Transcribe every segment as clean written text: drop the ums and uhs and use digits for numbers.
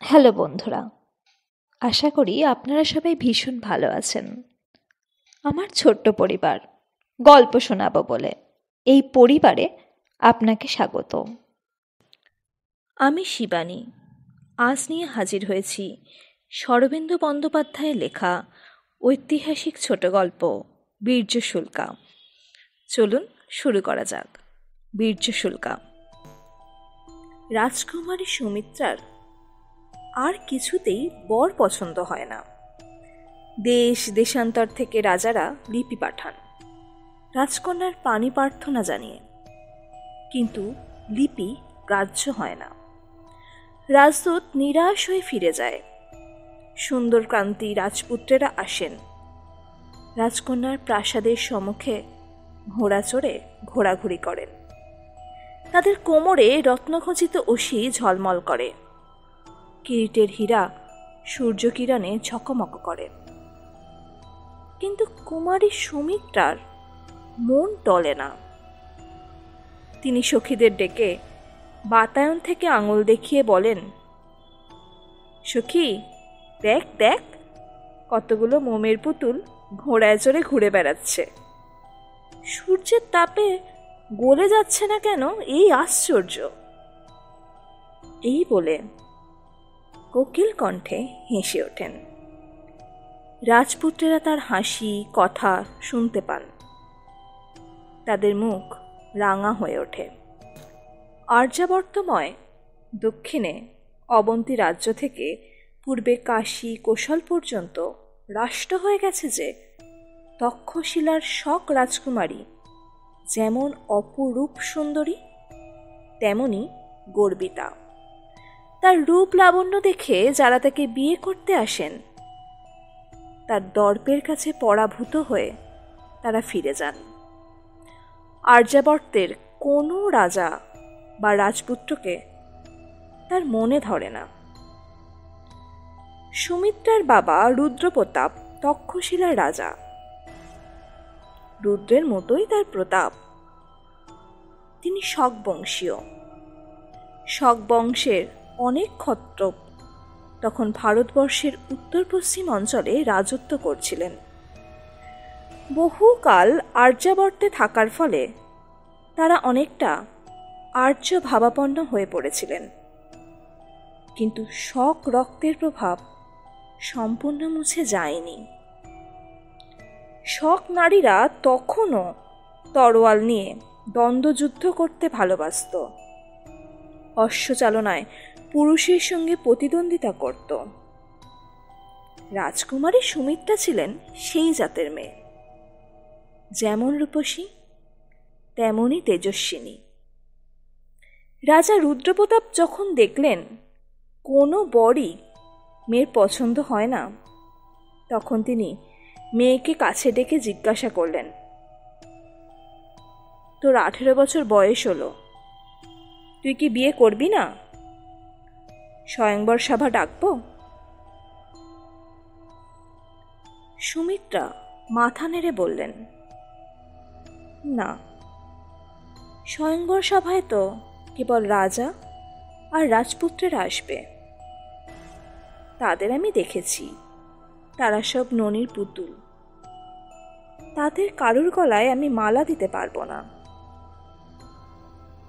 Hello বন্ধুরা, আশা করি আপনারা সবাই ভীষণ ভালো আছেন। আমার ছোট্ট পরিবার গল্প শোনাবো বলে এই পরিবারে আপনাকে স্বাগত। আমি শিবানী। আজ নিয়ে হাজির হয়েছি শরদিন্দু বন্দ্যোপাধ্যায়ের লেখা ঐতিহাসিক ছোট গল্প বীর্যশুল্কা। চলুন শুরু করা যাক। বীর্যশুল্কা। রাজকুমারী সুমিত্রার আর কিছুতেই বর পছন্দ হয় না। দেশ দেশান্তর থেকে রাজারা লিপি পাঠান রাজকন্যার পানি প্রার্থনা জানিয়ে, কিন্তু লিপি গ্রাহ্য হয় না। রাজদূত নিরাশ হয়ে ফিরে যায়। সুন্দরকান্তি রাজপুত্রেরা আসেন। রাজকন্যার প্রাসাদের সম্মুখে ঘোড়া চড়ে ঘোরাঘুরি করেন। তাদের কোমরে রত্নখচিত অসি ঝলমল করে। কিরিটের হীরা সূর্যকিরণে ঝকমক করে। কিন্তু কুমারী সুমিত্রার মন টলে না। তিনি সখীদের ডেকে বাতায়ন থেকে আঙুল দেখিয়ে বলেন, সখী, দেখ দেখ, কতগুলো মোমের পুতুল ঘোড়ায় চড়ে ঘুরে বেড়াচ্ছে। সূর্যের তাপে গলে যাচ্ছে না কেন, এই আশ্চর্য। এই বলে কোকিল কণ্ঠে হেসে ওঠেন। রাজপুত্রেরা তার হাসি কথা শুনতে পান। তাদের মুখ রাঙা হয়ে ওঠে। আর্যাবর্তময় দক্ষিণে অবন্তী রাজ্য থেকে পূর্বে কাশী কোশল পর্যন্ত রাষ্ট্র হয়ে গেছে যে তক্ষশিলার শক রাজকুমারী যেমন অপরূপ সুন্দরী, তেমনি গর্বিতা। তার রূপ লাবণ্য দেখে যারা তাকে বিয়ে করতে আসেন, তার দর্পের কাছে পরাভূত হয়ে তারা ফিরে যান। আর্যাবর্তের কোনো রাজা বা রাজপুত্রকে তার মনে ধরে না। সুমিত্রার বাবা রুদ্রপ্রতাপ তক্ষশিলার রাজা। রুদ্রের মতোই তার প্রতাপ। তিনি শক বংশীয়। শক বংশের অনেক ক্ষত্রপ তখন ভারতবর্ষের উত্তর পশ্চিম অঞ্চলে রাজত্ব করছিলেন। বহুকাল আর্যাবর্তে থাকার ফলে তারা অনেকটা আর্য ভাবাপন্ন হয়ে পড়েছিলেন। কিন্তু শক রক্তের প্রভাব সম্পূর্ণ মুছে যায়নি। শক নারীরা তখনও তরোয়াল নিয়ে দ্বন্দ্বযুদ্ধ করতে ভালোবাসত। অশ্বচালনায় পুরুষের সঙ্গে প্রতিদ্বন্দ্বিতা করত। রাজকুমারী সুমিত্রা ছিলেন সেই জাতের মেয়ে। যেমন রূপসী, তেমনই তেজস্বিনী। রাজা রুদ্রপ্রতাপ যখন দেখলেন কোনো বরই মেয়ের পছন্দ হয় না, তখন তিনি মেয়েকে কাছে ডেকে জিজ্ঞাসা করলেন, তোর 18 বছর বয়স হলো, তুই কি বিয়ে করবি না? স্বয়ংবর সভা ডাকবো? সুমিত্রা মাথা নেড়ে বললেন, না, স্বয়ংবর সভায় তো কেবল রাজা আর রাজপুত্রেরা আসবে। তাদের আমি দেখেছি, তারা সব ননির পুতুল। তাদের কারুর গলায় আমি মালা দিতে পারবো না।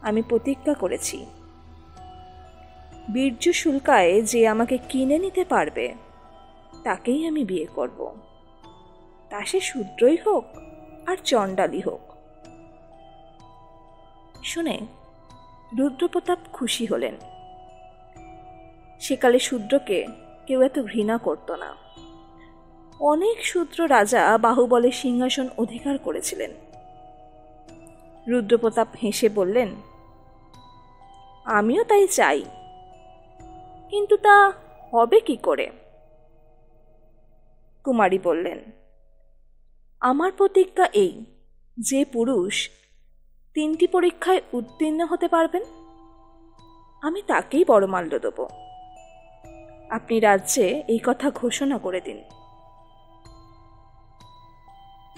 আমি প্রতিজ্ঞা করেছি, বীর্যশুল্কায় যে আমাকে কিনে নিতে পারবে তাকেই আমি বিয়ে করব, তা সে শূদ্রই হোক আর চণ্ডালী হোক। শুনে রুদ্রপ্রতাপ খুশি হলেন। সেকালে শূদ্রকে কেউ এত ঘৃণা করত না। অনেক শূদ্র রাজা বাহুবলে সিংহাসন অধিকার করেছিলেন। রুদ্রপ্রতাপ হেসে বললেন, আমিও তাই চাই, কিন্তু তা হবে কি করে? কুমারী বললেন, আমার প্রতিজ্ঞা এই, যে পুরুষ 3টি পরীক্ষায় উত্তীর্ণ হতে পারবেন আমি তাকেই বড়মাল্য দেব। আপনি রাজ্যে এই কথা ঘোষণা করে দিন।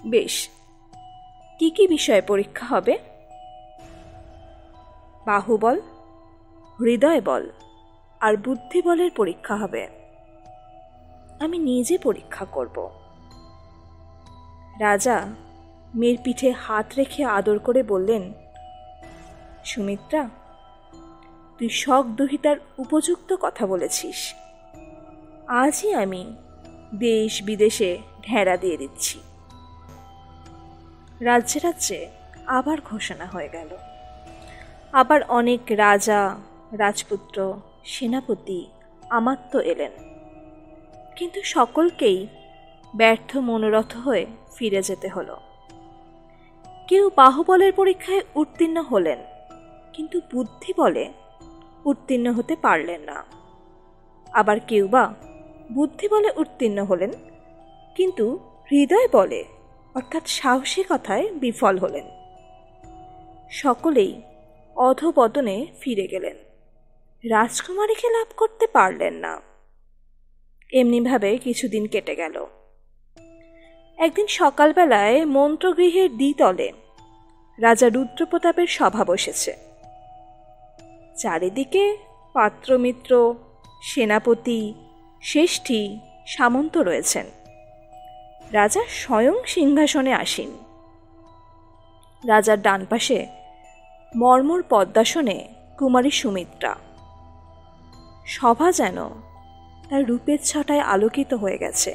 বেশ, কি কি বিষয়ে পরীক্ষা হবে? বাহুবল, হৃদয় বল, আর বুদ্ধিবলের পরীক্ষা হবে। আমি নিজে পরীক্ষা করব। রাজা মেয়ের পিঠে হাত রেখে আদর করে বললেন, সুমিত্রা, তুই শখদুহিতার উপযুক্ত কথা বলেছিস। আজই আমি দেশ বিদেশে ঢেঁড়া দিয়ে দিচ্ছি। রাজ্যে রাজ্যে আবার ঘোষণা হয়ে গেল। আবার অনেক রাজা, রাজপুত্র, সেনাপতি, আমাত্য এলেন, কিন্তু সকলকেই ব্যর্থ মনোরথ হয়ে ফিরে যেতে হলো। কেউ বাহুবলের পরীক্ষায় উত্তীর্ণ হলেন, কিন্তু বুদ্ধি বলে উত্তীর্ণ হতে পারলেন না। আবার কেউ বা বুদ্ধি বলে উত্তীর্ণ হলেন, কিন্তু হৃদয় বলে অর্থাৎ সাহসিকতায় বিফল হলেন। সকলেই অধপতনে ফিরে গেলেন, রাজকুমারীকে লাভ করতে পারলেন না। এমনিভাবে কিছুদিন কেটে গেল। একদিন সকালবেলায় মন্ত্রগৃহের দ্বিতলে রাজা রুদ্রপ্রতাপের সভা বসেছে। চারিদিকে পাত্রমিত্র, সেনাপতি, শ্রেষ্ঠী, সামন্ত রয়েছেন। রাজা স্বয়ং সিংহাসনে আসীন। রাজার ডান পাশে মর্মর পদ্মাসনে কুমারী সুমিত্রা। সভা যেন তার রূপের ছটায় আলোকিত হয়ে গেছে।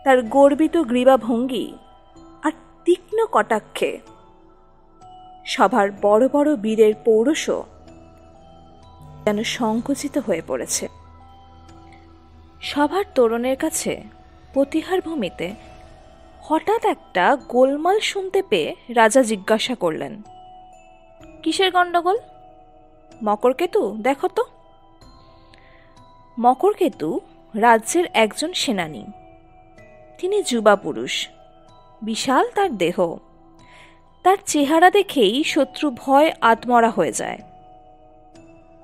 তার গর্বিত গ্রীবাভঙ্গি আর তীক্ষ্ণ কটাক্ষে সভার বড় বড় বীরের পৌরুষ যেন সংকুচিত হয়ে পড়েছে। সভার তোরণের কাছে প্রতিহার ভূমিতে হঠাৎ একটা গোলমাল শুনতে পেয়ে রাজা জিজ্ঞাসা করলেন, কিসের গণ্ডগোল? মকরকেতু, দেখো তো। মকরকেতু রাজ্যের একজন সেনানী। তিনি যুবা পুরুষ, বিশাল তার দেহ। তার চেহারা দেখেই শত্রু ভয় আত্মরা হয়ে যায়।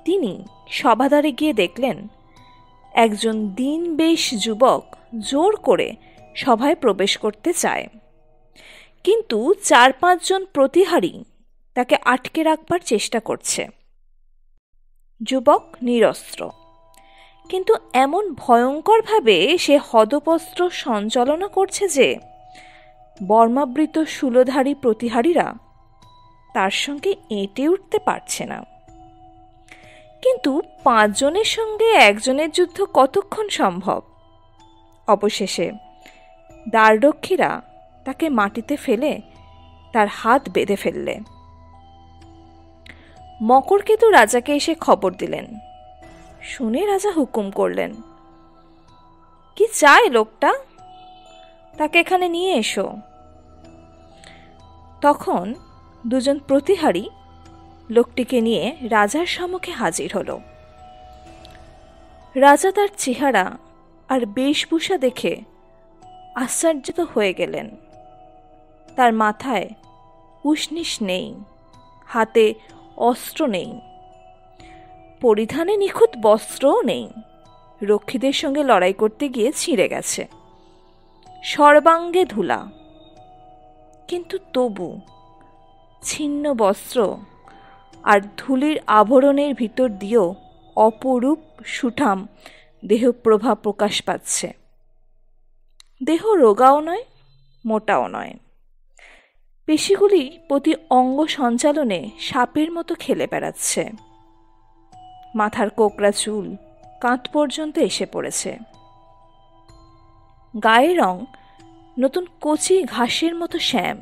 তিনি সভাদ্বারে গিয়ে দেখলেন একজন দীনবেশ যুবক জোর করে সভায় প্রবেশ করতে চায়, কিন্তু 4-5 জন প্রতিহারী তাকে আটকে রাখবার চেষ্টা করছে। যুবক নিরস্ত্র, কিন্তু এমন ভয়ঙ্করভাবে সে হদপস্ত্র সঞ্চালনা করছে যে বর্মাবৃত শূলধারী প্রতিহারীরা তার সঙ্গে এঁটে উঠতে পারছে না। কিন্তু 5 জনের সঙ্গে একজনের যুদ্ধ কতক্ষণ সম্ভব? অবশেষে দ্বাররক্ষীরা তাকে মাটিতে ফেলে তার হাত বেঁধে ফেললে। মকরকেতু রাজাকে এসে খবর দিলেন। শুনে রাজা হুকুম করলেন, কি চায় লোকটা? তাকে এখানে নিয়ে এসো। তখন 2 জন প্রতিহারী লোকটিকে নিয়ে রাজার সম্মুখে হাজির হল। রাজা তার চেহারা আর বেশভূষা দেখে আশ্চর্যিত হয়ে গেলেন। তার মাথায় উষ্ণিস নেই, হাতে অস্ত্র নেই, পরিধানে নিখুঁত বস্ত্রও নেই। রক্ষীদের সঙ্গে লড়াই করতে গিয়ে ছিঁড়ে গেছে, সর্বাঙ্গে ধুলা। কিন্তু তবু ছিন্ন বস্ত্র আর ধুলির আভরণের ভিতর দিয়েও অপরূপ সুঠাম দেহপ্রভা প্রকাশ পাচ্ছে। দেহ রোগাও নয়, মোটাও নয়। পেশিগুলি প্রতি অঙ্গ সঞ্চালনে সাপের মতো খেলে বেড়াচ্ছে। মাথার কোকড়া চুল কাঁধ পর্যন্ত এসে পড়েছে। গায়ের রং নতুন কচি ঘাসের মতো শ্যাম।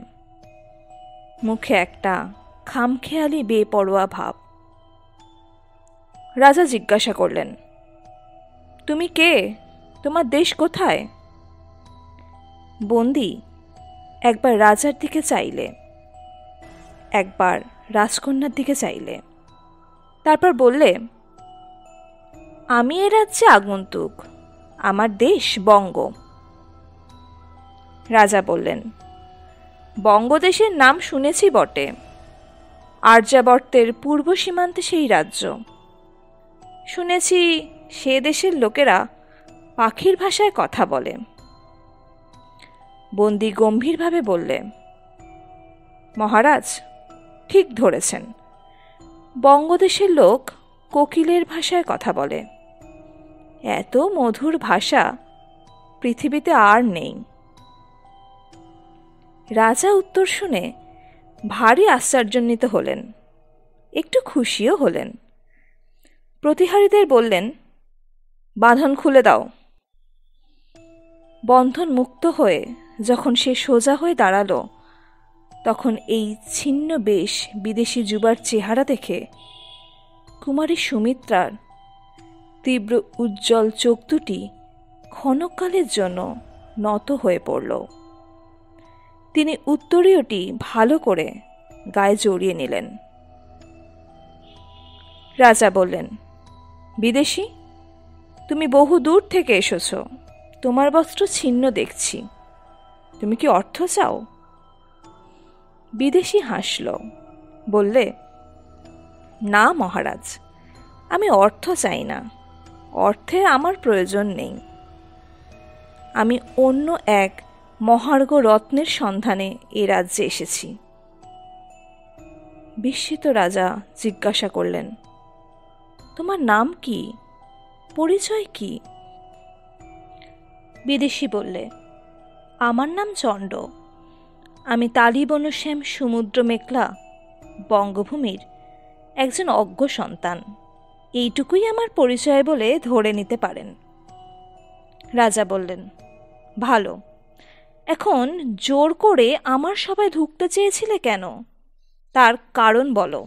মুখে একটা খামখেয়ালি বেপরোয়া ভাব। রাজা জিজ্ঞাসা করলেন, তুমি কে? তোমার দেশ কোথায়? বন্দী একবার রাজার দিকে চাইলে, একবার রাজকন্যার দিকে চাইলে, তারপর বললে, আমি এ রাজ্যে আগন্তুক, আমার দেশ বঙ্গ। রাজা বললেন, বঙ্গদেশের নাম শুনেছি বটে, আর্যাবর্তের পূর্ব সীমান্তে সেই রাজ্য। শুনেছি সে দেশের লোকেরা পাখির ভাষায় কথা বলে। বন্দী গম্ভীরভাবে বললে, মহারাজ ঠিক ধরেছেন, বঙ্গদেশের লোক কোকিলের ভাষায় কথা বলে। এত মধুর ভাষা পৃথিবীতে আর নেই। রাজা উত্তর শুনে ভারী আশ্চর্যান্বিত হলেন, একটু খুশিও হলেন। প্রতিহারীদের বললেন, বাঁধন খুলে দাও। বন্ধন মুক্ত হয়ে যখন সে সোজা হয়ে দাঁড়ালো, তখন এই ছিন্ন বেশ বিদেশি যুবার চেহারা দেখে কুমারী সুমিত্রার তীব্র উজ্জ্বল চোখ দুটি ক্ষণকালের জন্য নত হয়ে পড়ল। তিনি উত্তরীয়টি ভালো করে গায়ে জড়িয়ে নিলেন। রাজা বললেন, বিদেশী, তুমি বহু দূর থেকে এসেছ, তোমার বস্ত্র ছিন্ন দেখছি, তুমি কি অর্থ চাও? বিদেশী হাসল, বললে, না মহারাজ, আমি অর্থ চাই না, অর্থের আমার প্রয়োজন নেই। আমি অন্য এক মহার্ঘ রত্নের সন্ধানে এ রাজ্যে এসেছি। বিস্মিত রাজা জিজ্ঞাসা করলেন, তোমার নাম কি, পরিচয় কি? বিদেশী বললে, আমার নাম চণ্ড, আমি তালিবনশ্যাম সমুদ্র মেঘলা বঙ্গভূমির একজন অজ্ঞ সন্তান। এইটুকুই আমার পরিচয় বলে ধরে নিতে পারেন। রাজা বললেন, ভালো, এখন জোর করে আমার সভায় ঢুকতে চেয়েছিলে কেন, তার কারণ বলো।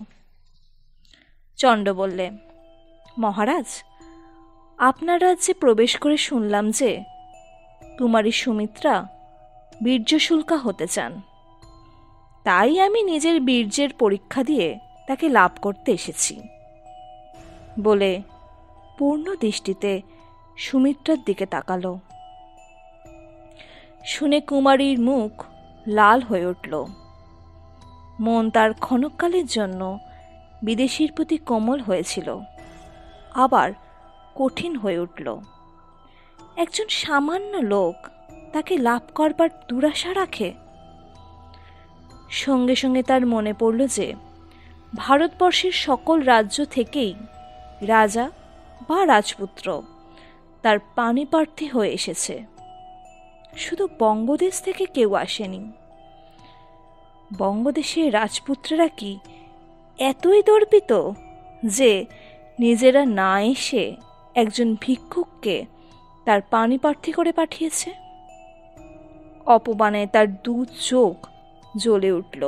চণ্ড বললে, মহারাজ, আপনার রাজ্যে প্রবেশ করে শুনলাম যে কুমারী সুমিত্রা বীর্যশুল্কা হতে চান, তাই আমি নিজের বীর্যের পরীক্ষা দিয়ে তাকে লাভ করতে এসেছি। বলে পূর্ণ দৃষ্টিতে সুমিত্রার দিকে তাকালো। শুনে কুমারীর মুখ লাল হয়ে উঠল। মন তার ক্ষণকালের জন্য বিদেশীর প্রতি কোমল হয়েছিল, আবার কঠিন হয়ে উঠল। একজন সামান্য লোক তাকে লাভ করবার দুরাশা রাখে। সঙ্গে সঙ্গে তার মনে পড়ল যে ভারতবর্ষের সকল রাজ্য থেকেই রাজা বা রাজপুত্র তার পাণিপ্রার্থী হয়ে এসেছে, শুধু বঙ্গদেশ থেকে কেউ আসেনি। বঙ্গদেশের রাজপুত্ররা কি এতই দর্পিত যে নিজেরা না এসে একজন ভিক্ষুককে তার পাণিপ্রার্থী করে পাঠিয়েছে? অপমানে তার দু চোখ জ্বলে উঠল।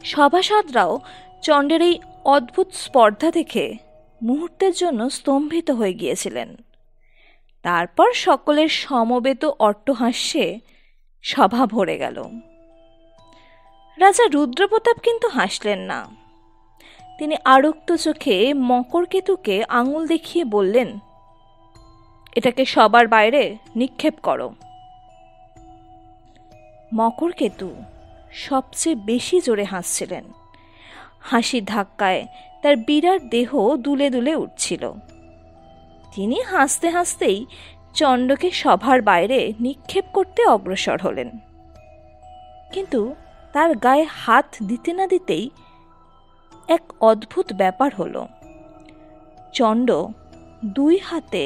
সভাসদরাও চণ্ডের এই অদ্ভুত স্পর্ধা দেখে মুহূর্তের জন্য স্তম্ভিত হয়ে গিয়েছিলেন। তারপর সকলের সমবেত অট্টহাস্যে সভা ভরে গেল। রাজা রুদ্রপ্রতাপ কিন্তু হাসলেন না। তিনি আরক্ত চোখে মকরকেতুকে আঙুল দেখিয়ে বললেন, এটাকে সবার বাইরে নিক্ষেপ করো। মকরকেতু সবচেয়ে বেশি জোরে হাসছিলেন। হাসির ধাক্কায় তার বিরাট দেহ দুলে দুলে উঠছিল। তিনি হাসতে হাসতেই চণ্ডকে সভার বাইরে নিক্ষেপ করতে অগ্রসর হলেন। কিন্তু তার গায়ে হাত দিতে না দিতেই এক অদ্ভুত ব্যাপার হলো। চণ্ড দুই হাতে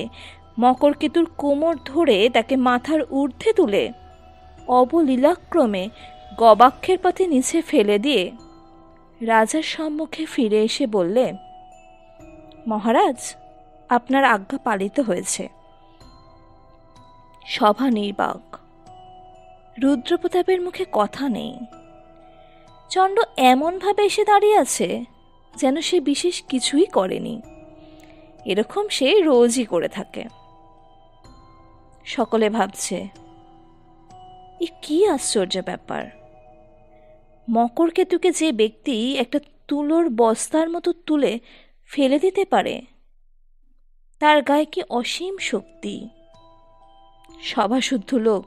মকরকেতুর কোমর ধরে তাকে মাথার ঊর্ধ্বে তুলে অবলীলাক্রমে গবাক্ষের পথে নিচে ফেলে দিয়ে রাজার সম্মুখে ফিরে এসে বললে, মহারাজ, আপনার আজ্ঞা পালিত হয়েছে। সভা নির্বাক। রুদ্রপ্রতাপের মুখে কথা নেই। চণ্ড এমনভাবে এসে দাঁড়িয়ে আছে যেন সে বিশেষ কিছুই করেনি। এরকম সে রোজই করে থাকে। সকলে ভাবছে, এ কি আশ্চর্য ব্যাপার! মকরকেতুকে যে ব্যক্তি একটা তুলোর বস্তার মতো তুলে ফেলে দিতে পারে, তার গায়ে কি অসীম শক্তি! সভাশুদ্ধ লোক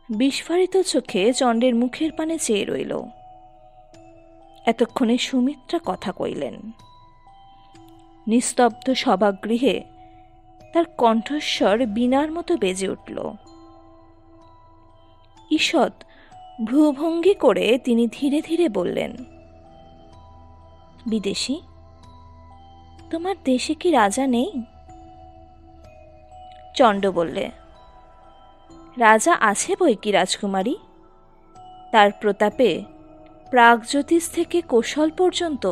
বিস্ফারিত চোখে চণ্ডের মুখের পানে চেয়ে রইল। এতক্ষণে সুমিত্রা কথা কইলেন। নিস্তব্ধ সভাগৃহে তার কণ্ঠস্বর বীণার মতো বেজে উঠল। ঈষৎ ভ্রুভঙ্গি করে তিনি ধীরে ধীরে বললেন, বিদেশী, তোমার দেশে কি রাজা নেই? চণ্ড বললে, রাজা আছে বই কি রাজকুমারী। তার প্রতাপে প্রাগজ্যোতিষ থেকে কোশল পর্যন্ত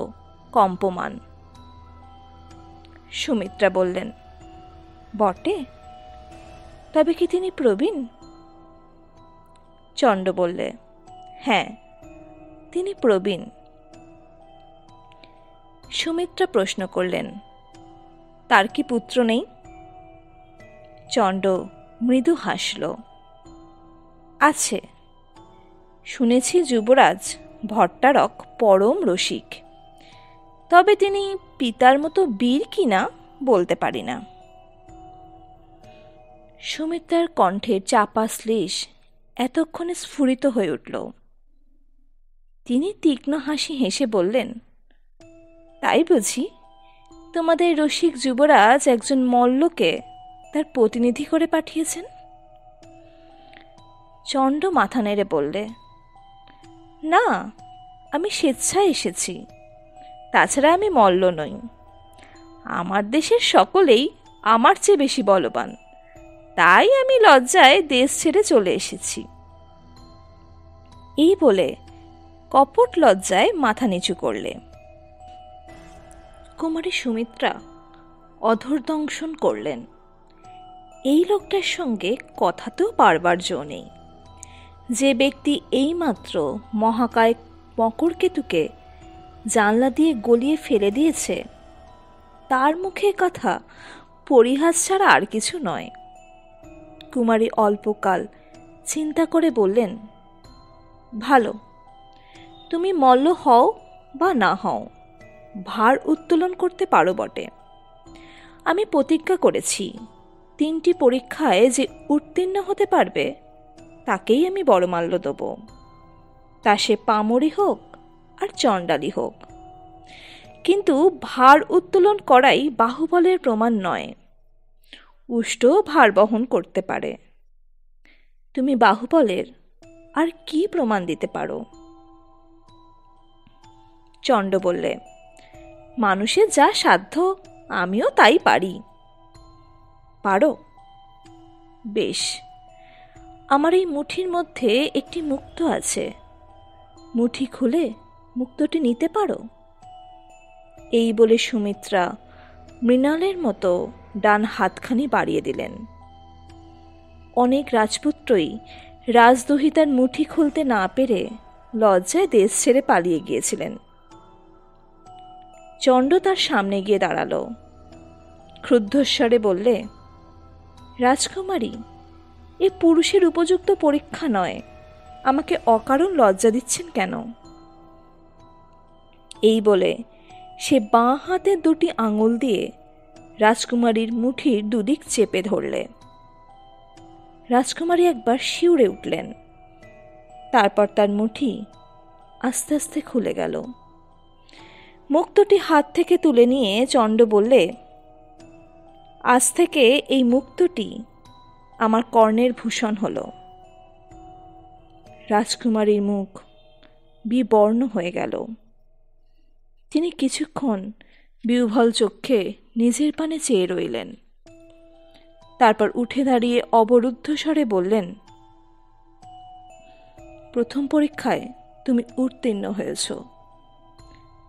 কম্পমান। সুমিত্রা বললেন, বটে, তবে কি তিনি প্রবীণ? চণ্ড বললে, হ্যাঁ, তিনি প্রবীণ। সুমিত্রা প্রশ্ন করলেন, তার কি পুত্র নেই? চণ্ড মৃদু হাসল, আছে। শুনেছি যুবরাজ ভট্টারক পরম রসিক, তবে তিনি পিতার মতো বীর কিনা বলতে পারি না। সুমিত্রার কণ্ঠের চাপা শ্লেষ এতক্ষণে স্ফুরিত হয়ে উঠল। তিনি তীক্ষ্ণ হাসি হেসে বললেন, তাই বুঝি তোমাদের রসিক যুবরাজ একজন মল্লকে তার প্রতিনিধি করে পাঠিয়েছেন? চণ্ড মাথা নেড়ে বললে, না, আমি স্বেচ্ছায় এসেছি। তাছাড়া আমি মল্ল নই। আমার দেশের সকলেই আমার চেয়ে বেশি বলবান, তাই আমি লজ্জায় দেশ ছেড়ে চলে এসেছি। এই বলে কপট লজ্জায় মাথা নিচু করলে। কুমারী সুমিত্রা অধর দংশন করলেন। এই লোকটার সঙ্গে কথাতেও পারবার জো নেই। যে ব্যক্তি এইমাত্র মহাকায় মকরকেতুকে জানলা দিয়ে গলিয়ে ফেলে দিয়েছে, তার মুখে কথা পরিহাস ছাড়া আর কিছু নয়। কুমারী অল্পকাল চিন্তা করে বললেন, ভালো, তুমি মল্ল হও বা না হও, ভার উত্তোলন করতে পারো বটে। আমি প্রতিজ্ঞা করেছি 3টি পরীক্ষায় যে উত্তীর্ণ হতে পারবে তাকেই আমি বড়মাল্য দেব, তা সে পামরি হোক আর চণ্ডালী হোক। কিন্তু ভার উত্তোলন করাই বাহুবলের প্রমাণ নয়। উষ্টও ভার বহন করতে পারে। তুমি বাহুবলের আর কি প্রমাণ দিতে পারো? চণ্ড বললে, মানুষের যা সাধ্য আমিও তাই পারি। পারো? বেশ, আমার এই মুঠির মধ্যে একটি মুক্ত আছে। মুঠি খুলে মুক্তটি নিতে পারো? এই বলে সুমিত্রা মৃণালের মতো ডান হাতখানি বাড়িয়ে দিলেন। অনেক রাজপুত্রই রাজদহিতার মুঠি খুলতে না পেরে লজ্জায় দেশ ছেড়ে পালিয়ে গিয়েছিলেন। চণ্ড তার সামনে গিয়ে দাঁড়ালো। ক্রুদ্ধস্বরে বললে, রাজকুমারী, এ পুরুষের উপযুক্ত পরীক্ষা নয়। আমাকে অকারণ লজ্জা দিচ্ছেন কেন? এই বলে সে বাঁ হাতের 2টি আঙুল দিয়ে রাজকুমারীর মুঠির দুদিক চেপে ধরলে। রাজকুমারী একবার শিউরে উঠলেন। তারপর তার মুঠি আস্তে আস্তে খুলে গেল। মুক্তটি হাত থেকে তুলে নিয়ে চণ্ড বললে, আজ থেকে এই মুক্তটি আমার কর্ণের ভূষণ হল। রাজকুমারীর মুখ বিবর্ণ হয়ে গেল। তিনি কিছুক্ষণ বিহ্বল চক্ষে নিজের পানে চেয়ে রইলেন। তারপর উঠে দাঁড়িয়ে অবরুদ্ধ স্বরে বললেন, প্রথম পরীক্ষায় তুমি উত্তীর্ণ হয়েছ।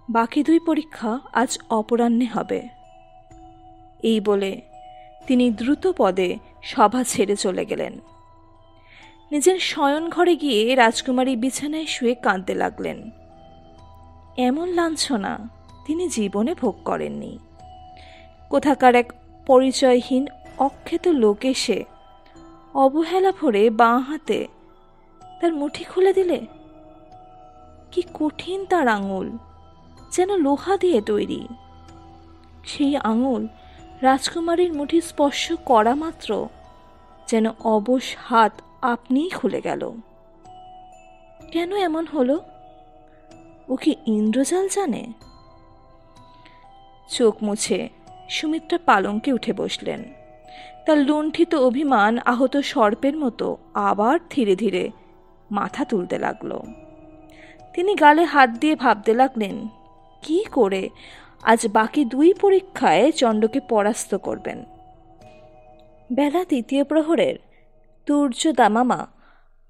বাকি 2 পরীক্ষা আজ অপরাহ্নে হবে। এই বলে তিনি দ্রুত পদে সভা ছেড়ে চলে গেলেন। নিজের শয়ন ঘরে গিয়ে রাজকুমারী বিছানায় শুয়ে কাঁদতে লাগলেন। এমন লাঞ্ছনা তিনি জীবনে ভোগ করেননি। কোথাকার এক পরিচয়হীন অখ্যাত লোক এসে অবহেলা ভরে বাঁ হাতে তার মুঠি খুলে দিলে। কি কঠিন তার আঙুল, যেন লোহা দিয়ে তৈরি। সেই আঙুল রাজকুমারীর মুঠি স্পর্শ করা মাত্র যেন অবশ হাত আপনিই খুলে গেল। কেন এমন হলো? ও কি ইন্দ্রজাল জানে? চোখ মুছে সুমিত্রা পালঙ্কে উঠে বসলেন। তার লুণ্ঠিত অভিমান আহত সর্পের মতো আবার ধীরে ধীরে মাথা তুলতে লাগল। তিনি গালে হাত দিয়ে ভাবতে লাগলেন, কি করে আজ বাকি 2 পরীক্ষায় চণ্ডকে পরাস্ত করবেন। বেলা 3 প্রহরের তুর্য দামামা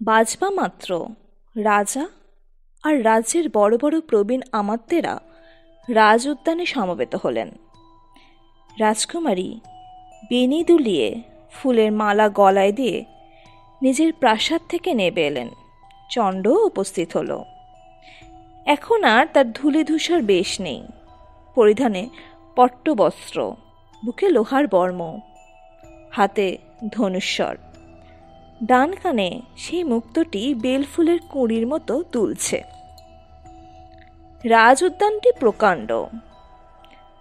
বাজবা মাত্র রাজা আর রাজ্যের বড় বড় প্রবীণ আমাত্যেরা রাজ উদ্যানে সমবেত হলেন। রাজকুমারী বেনি দুলিয়ে ফুলের মালা গলায় দিয়ে নিজের প্রাসাদ থেকে নেমে এলেন। চণ্ড উপস্থিত হল। এখন আর তার ধূলিধূসর বেশ নেই। পরিধানে পট্টবস্ত্র, বুকে লোহার বর্ম, হাতে ধনুস্বর, ডান কানে সেই মুক্তটি বেলফুলের কুঁড়ির মতো তুলছে। রাজ উদ্যানটি প্রকাণ্ড,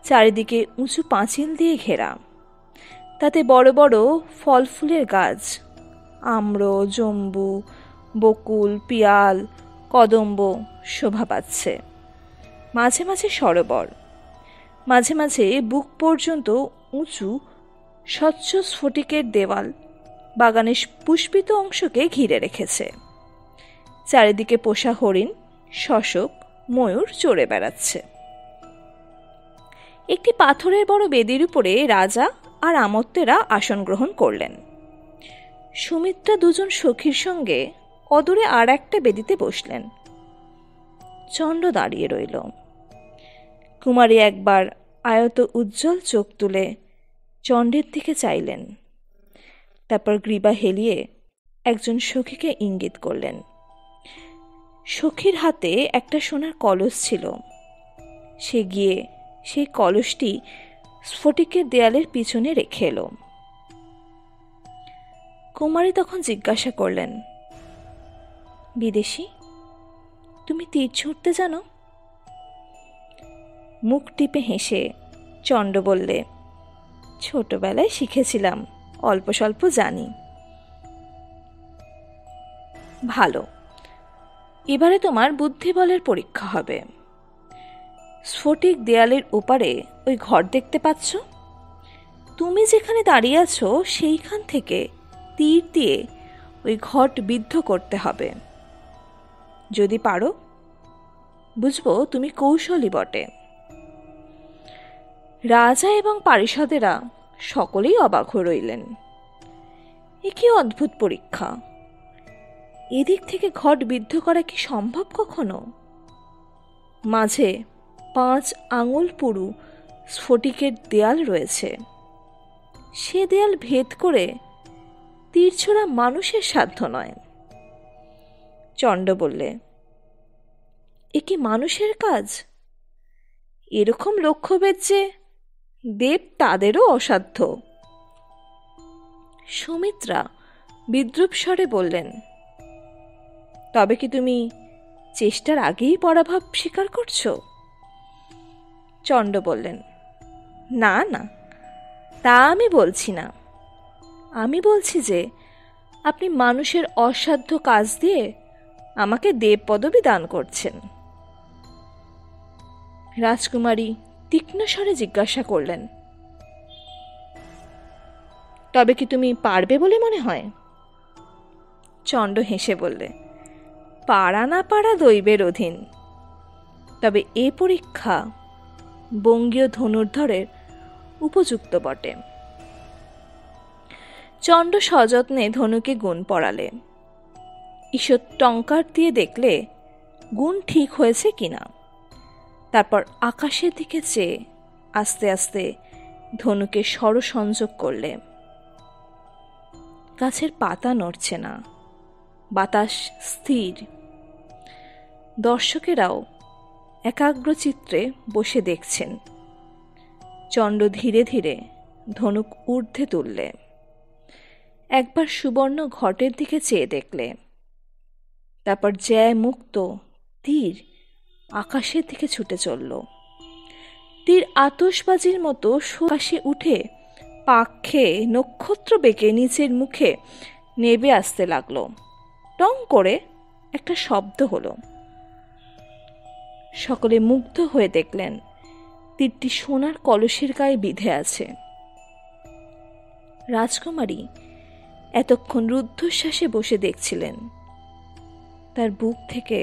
চারিদিকে উঁচু পাঁচিল দিয়ে ঘেরা। তাতে বড় বড় ফল ফুলের গাছ, আম্র, জম্বু, বকুল, পিয়াল, কদম্ব শোভা পাচ্ছে। মাঝে মাঝে সরোবর, মাঝে মাঝে বুক পর্যন্ত উঁচু স্বচ্ছ স্ফটিকের দেওয়াল বাগানের পুষ্পিত অংশকে ঘিরে রেখেছে। চারিদিকে পোষা হরিণ, শশক, ময়ূর চড়ে বেড়াচ্ছে। একটি পাথরের বড় বেদির উপরে রাজা আর আমত্তেরা আসন গ্রহণ করলেন। সুমিত্রা 2 জন সখীর সঙ্গে অদূরে আর একটা বেদিতে বসলেন। চণ্ড দাঁড়িয়ে রইল। কুমারী একবার আয়ত উজ্জ্বল চোখ তুলে চণ্ডের দিকে চাইলেন, তারপর গ্রীবা হেলিয়ে একজন সখীকে ইঙ্গিত করলেন। সখীর হাতে একটা সোনার কলস ছিল। সে গিয়ে সেই কলসটি স্ফটিকের দেয়ালের পিছনে রেখে এলো। কুমারী তখন জিজ্ঞাসা করলেন, বিদেশী, তুমি তীর ছুঁড়তে জানো? মুখ টিপে হেসে চণ্ড বললে, ছোটবেলায় শিখেছিলাম, অল্প স্বল্প জানি। ভালো, এবারে তোমার বুদ্ধিবলের পরীক্ষা হবে। স্ফটিক দেয়ালের ওপারে ওই ঘর দেখতে পাচ্ছ? তুমি যেখানে দাঁড়িয়ে আছো সেইখান থেকে তীর দিয়ে ওই ঘট বিদ্ধ করতে হবে। যদি পারো, বুঝবো তুমি কৌশলী বটে। রাজা এবং পারিষদেরা সকলেই অবাক হয়ে রইলেন। এ কি অদ্ভুত পরীক্ষা! এদিক থেকে ঘট বিদ্ধ করা কি সম্ভব কখনো? মাঝে 5 আঙুল পুরু স্ফটিকের দেয়াল রয়েছে। সে দেয়াল ভেদ করে তীর ছোড়া মানুষের সাধ্য নয়। চণ্ড বললে, এ কি মানুষের কাজ? এরকম লক্ষ্যভেদ যে দেব তাদেরও অসাধ্য। সুমিত্রা বিদ্রূপ স্বরে বললেন, তবে কি তুমি চেষ্টার আগেই পরাভব স্বীকার করছো? চণ্ড বললেন, না না, তা আমি বলছি না। আমি বলছি যে আপনি মানুষের অসাধ্য কাজ দিয়ে আমাকে দেব পদবী দান করছেন। রাজকুমারী তীক্ষ্ণ স্বরে জিজ্ঞাসা করলেন, তবে কি তুমি পারবে বলে মনে হয়? চণ্ড হেসে বললে, পারা না পারা দৈবের অধীন। তবে এ পরীক্ষা বঙ্গীয় ধনুর্ধরের উপযুক্ত বটে। চণ্ড সযত্নে ধনুকে গুণ পড়ালে। ঈশ্বর টঙ্কার দিয়ে দেখলে গুণ ঠিক হয়েছে কিনা। তারপর আকাশের দিকে চেয়ে আস্তে আস্তে ধনুকে স্বরসংযোগ করলে। গাছের পাতা নড়ছে না, বাতাস স্থির। দর্শকেরাও একাগ্রচিত্রে বসে দেখছেন। চণ্ড ধীরে ধীরে ধনুক ঊর্ধ্বে তুললে। একবার সুবর্ণ ঘটের দিকে চেয়ে দেখলে। তারপর জ্যায় মুক্ত তীর আকাশের দিকে ছুটে চলল। তীর আতশবাজির মতো আকাশে উঠে পাক খেয়ে নক্ষত্র বেঁকে নিচের মুখে নেবে আসতে লাগলো। টং করে একটা শব্দ হলো। সকলে মুগ্ধ হয়ে দেখলেন তীরটি সোনার কলসের গায়ে বিঁধে আছে। রাজকুমারী এতক্ষণ রুদ্ধশ্বাসে বসে দেখছিলেন। তার বুক থেকে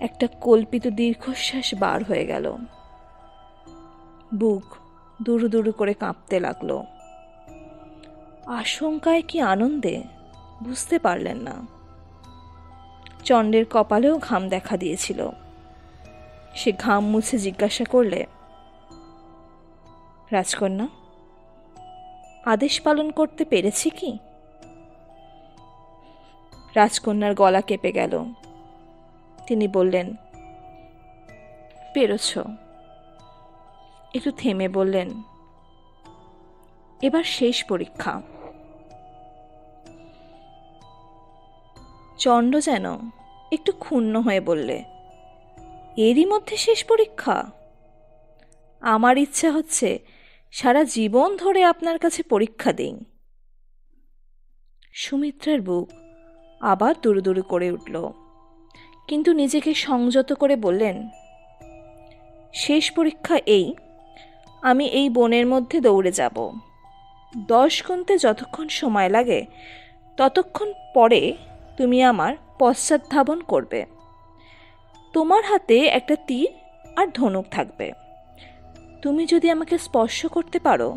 একটা কল্পিত দীর্ঘশ্বাস বার হয়ে গেল। বুক দুরু দুরু করে কাঁপতে লাগলো। আশঙ্কায় কি আনন্দে বুঝতে পারলেন না। চণ্ডের কপালেও ঘাম দেখা দিয়েছিল। সে ঘাম মুছে জিজ্ঞাসা করলে, রাজকন্যা, আদেশ পালন করতে পেরেছি কি? রাজকন্যার গলা কেঁপে গেল। তিনি বললেন, পেরেছ। একটু থেমে বললেন, এবার শেষ পরীক্ষা। চণ্ড যেন একটু ক্ষুণ্ণ হয়ে বললে, এরই মধ্যে শেষ পরীক্ষা? আমার ইচ্ছা হচ্ছে সারা জীবন ধরে আপনার কাছে পরীক্ষা দিই। সুমিত্রার বুক আবার দুরুদুরু করে উঠল, কিন্তু নিজেকে সংযত করে বললেন, শেষ পরীক্ষা এই, আমি এই বনের মধ্যে দৌড়ে যাব। 10 গুনতে যতক্ষণ সময় লাগে ততক্ষণ পরে তুমি আমার পশ্চাৎধাবন করবে। তোমার হাতে একটা তীর আর ধনুক থাকবে। তুমি যদি আমাকে স্পর্শ করতে পারো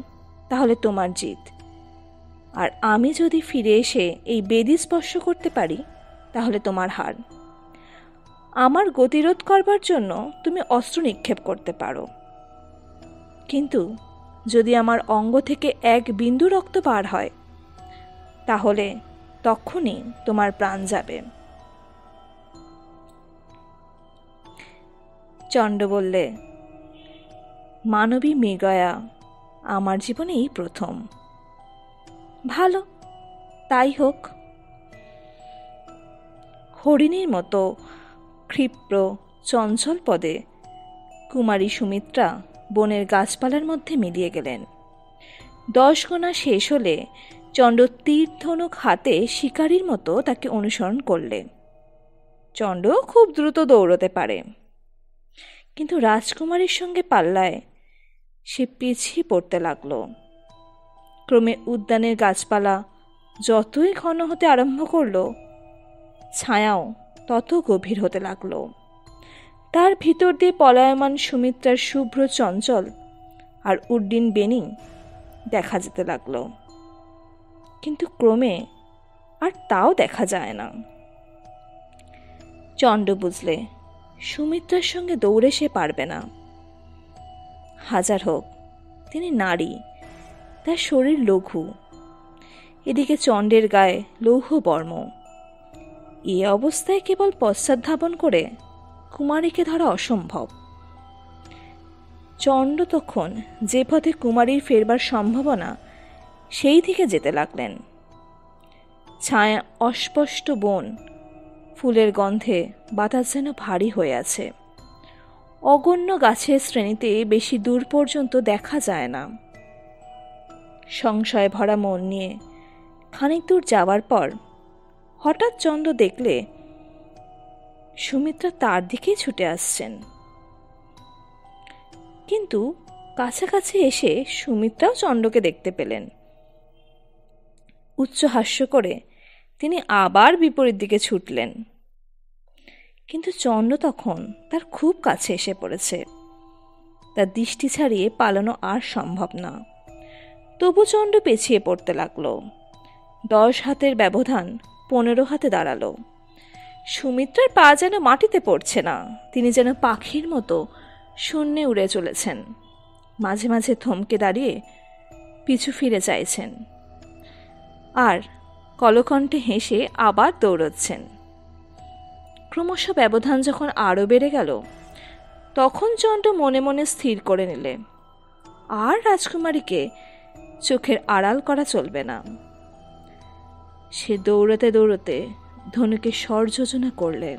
তাহলে তোমার জিত, আর আমি যদি ফিরে এসে এই বেদি স্পর্শ করতে পারি তাহলে তোমার হার। আমার গতিরোধ করবার জন্য তুমি অস্ত্র নিক্ষেপ করতে পারো, কিন্তু যদি আমার অঙ্গ থেকে 1 বিন্দু রক্ত বার হয় তাহলে তখনই তোমার প্রাণ যাবে। চণ্ড বললে, মানবী মৃগয়া আমার জীবনে এই প্রথম। ভালো, তাই হোক। হরিণীর মতো ক্ষিপ্র চঞ্চল পদে কুমারী সুমিত্রা বনের গাছপালার মধ্যে মিলিয়ে গেলেন। 10 গোনা শেষ হলে চণ্ড তীর ধনুক হাতে শিকারীর মতো তাকে অনুসরণ করলে। চণ্ড খুব দ্রুত দৌড়তে পারে, কিন্তু রাজকুমারীর সঙ্গে পাল্লায় সে পিছিয়ে পড়তে লাগল। ক্রমে উদ্যানের গাছপালা যতই ঘন হতে আরম্ভ করল, ছায়াও তত গভীর হতে লাগল। তার ভিতর দিয়ে পলায়মান সুমিত্রার শুভ্র চঞ্চল আর উড্ডীন বেণী দেখা যেতে লাগল, কিন্তু ক্রমে আর তাও দেখা যায় না। চণ্ড বুঝলে সুমিত্রার সঙ্গে দৌড়ে সে পারবে না। হাজার হোক তিনি নারী, তার শরীর লঘু, এদিকে চণ্ডের গায়ে লৌহ বর্ম। এ অবস্থায় কেবল পশ্চাৎধাবন করে কুমারীকে ধরা অসম্ভব। চণ্ড তখন যে পথে কুমারীর ফেরবার সম্ভাবনা সেই দিকে যেতে লাগলেন। ছায়া অস্পষ্ট বন, ফুলের গন্ধে বাতাস যেন ভারী হয়ে আছে। অগণ্য গাছের শ্রেণীতে বেশি দূর পর্যন্ত দেখা যায় না। সংশয়ে ভরা মন নিয়ে খানিক দূর যাওয়ার পর হঠাৎ চণ্ড দেখলে সুমিত্রা তার দিকেই ছুটে আসছেন। কিন্তু কাছাকাছি এসে সুমিত্রাও চণ্ডকে দেখতে পেলেন। উচ্চ হাস্য করে তিনি আবার বিপরীত দিকে ছুটলেন, কিন্তু চণ্ড তখন তার খুব কাছে এসে পড়েছে। তার দৃষ্টি ছাড়িয়ে পালানো আর সম্ভব না। তবু চণ্ড পেছিয়ে পড়তে লাগলো। 10 হাতের ব্যবধান 15 হাতে দাঁড়ালো। সুমিত্রার পা যেন মাটিতে পড়ছে না, তিনি যেন পাখির মতো শূন্যে উড়ে চলেছেন। মাঝে মাঝে থমকে দাঁড়িয়ে পিছু ফিরে চাইছেন, আর কলকণ্ঠে হেসে আবার দৌড়চ্ছেন। ক্রমশ ব্যবধান যখন আরও বেড়ে গেল, তখন চণ্ড মনে মনে স্থির করে নিলে আর রাজকুমারীকে চোখের আড়াল করা চলবে না। সে দৌড়তে দৌড়তে ধনুকে স্বর যোজনা করলে,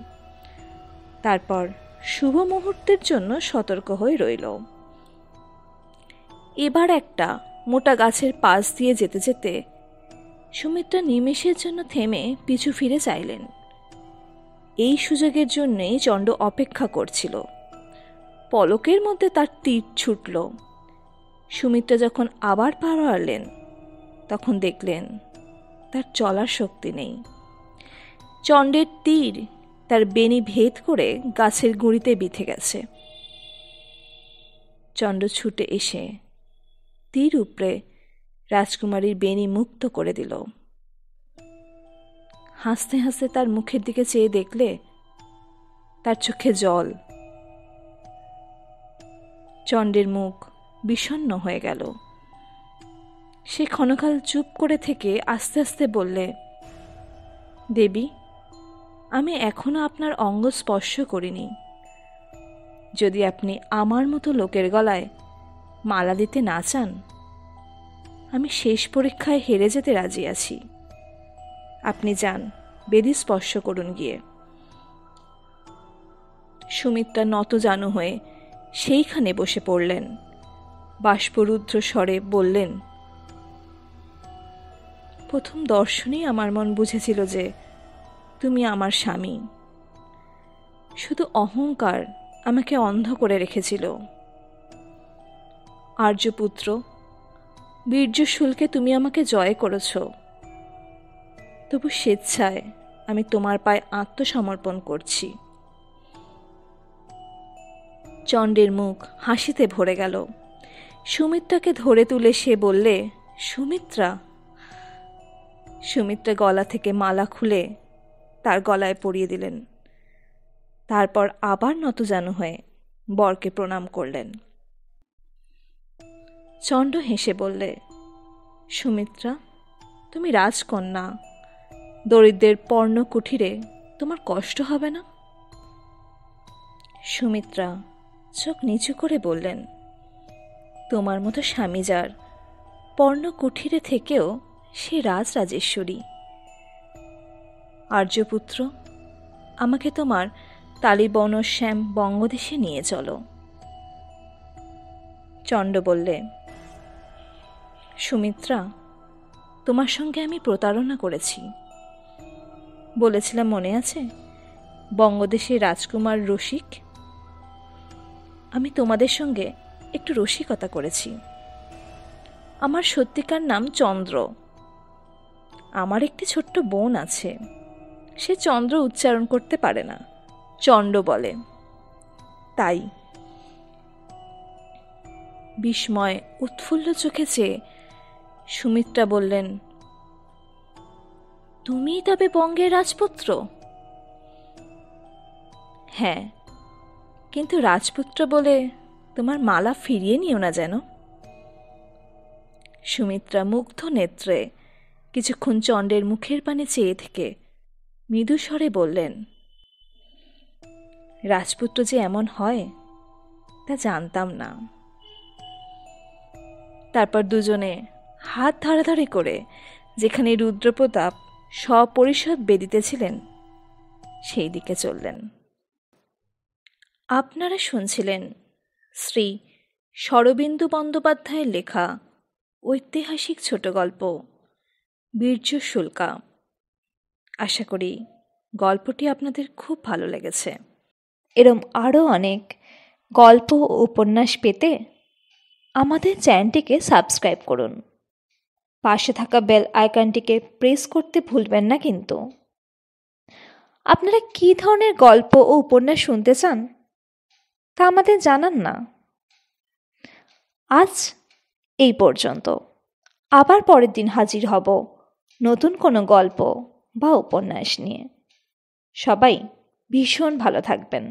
তারপর শুভ মুহূর্তের জন্য সতর্ক হয়ে রইল। এবার একটা মোটা গাছের পাশ দিয়ে যেতে যেতে সুমিত্রা নিমেষের জন্য থেমে পিছু ফিরে চাইলেন। এই সুযোগের জন্যই চণ্ড অপেক্ষা করছিল। পলকের মধ্যে তার তীর ছুটল। সুমিত্রা যখন আবার পা বাড়ালেন, তখন দেখলেন তার চলার শক্তি নেই। চণ্ডের তীর তার বেণী ভেদ করে গাছের গুঁড়িতে বিঁধে গেছে। চণ্ড ছুটে এসে তীর উপরে রাজকুমারীর বেণী মুক্ত করে দিল। হাসতে হাসতে তার মুখের দিকে চেয়ে দেখলে তার চোখে জল। চণ্ডের মুখ বিষণ্ণ হয়ে গেল। সে ক্ষণকাল চুপ করে থেকে আস্তে আস্তে বললে, দেবী, আমি এখনো আপনার অঙ্গ স্পর্শ করিনি। যদি আপনি আমার মতো লোকের গলায় মালা দিতে না চান, আমি শেষ পরীক্ষায় হেরে যেতে রাজি আছি। আপনি যান, বেদী স্পর্শ করুন গিয়ে। সুমিত্রা নতজানু হয়ে সেইখানে বসে পড়লেন। বাষ্পরুদ্ধ স্বরে বললেন, প্রথম দর্শনেই আমার মন বুঝেছিল যে তুমি আমার স্বামী। শুধু অহংকার আমাকে অন্ধ করে রেখেছিল। আর্যপুত্র, বীর্যশুল্কে তুমি আমাকে জয় করেছ, তবু স্বেচ্ছায় আমি তোমার পায়ে আত্মসমর্পণ করছি। চণ্ডের মুখ হাসিতে ভরে গেল। সুমিত্রাকে ধরে তুলে সে বললে, সুমিত্রা। সুমিত্রা গলা থেকে মালা খুলে তার গলায় পরিয়ে দিলেন। তারপর আবার নতজানু হয়ে বরকে প্রণাম করলেন। চণ্ড হেসে বললে, সুমিত্রা, তুমি রাজকন্যা, দরিদ্রের পর্ণ কুঠিরে তোমার কষ্ট হবে না। সুমিত্রা চোখ নিচু করে বললেন, তোমার মতো স্বামী যার, পর্ণ কুঠিরে থেকেও সে রাজরাজেশ্বরী। আর্যপুত্র, আমাকে তোমার তালিবনশ্যাম বঙ্গদেশে নিয়ে চলো। চণ্ড বললে, সুমিত্রা, তোমার সঙ্গে আমি প্রতারণা করেছি। বলেছিলাম মনে আছে, বঙ্গদেশের রাজকুমার রসিক। আমি তোমাদের সঙ্গে একটু রসিকতা করেছি। আমার সত্যিকার নাম চন্দ্র। আমার একটি ছোট্ট বোন আছে, সে চন্দ্র উচ্চারণ করতে পারে না, চণ্ড বলে। তাই বিস্ময় উৎফুল্ল চোখে চেয়ে সুমিত্রা বললেন, তুমিই তবে বঙ্গের রাজপুত্র? হ্যাঁ, কিন্তু রাজপুত্র বলে তোমার মালা ফিরিয়ে নিও না যেন। সুমিত্রা মুগ্ধ নেত্রে কিছুক্ষণ চণ্ডের মুখের পানে চেয়ে থেকে মৃদু স্বরে বললেন, রাজপুত্র যে এমন হয় তা জানতাম না। তারপর দুজনে হাত ধরাধরি করে যেখানে রুদ্রপ্রতাপ সপরিষদ বেদিতেছিলেন সেই দিকে চললেন। আপনারা শুনছিলেন শ্রী শরদিন্দু বন্দ্যোপাধ্যায়ের লেখা ঐতিহাসিক ছোট গল্প বীর্যশুল্কা। আশা করি গল্পটি আপনাদের খুব ভালো লেগেছে। এরম আরও অনেক গল্প ও উপন্যাস পেতে আমাদের চ্যানেলটিকে সাবস্ক্রাইব করুন। পাশে থাকা বেল আইকনটিকে প্রেস করতে ভুলবেন না কিন্তু। আপনারা কী ধরনের গল্প ও উপন্যাস শুনতে চান তা আমাদের জানান না। আজ এই পর্যন্ত। আবার পরের দিন হাজির হব নতুন কোনো গল্প বা উপন্যাস নিয়ে। সবাই ভীষণ ভালো থাকবেন।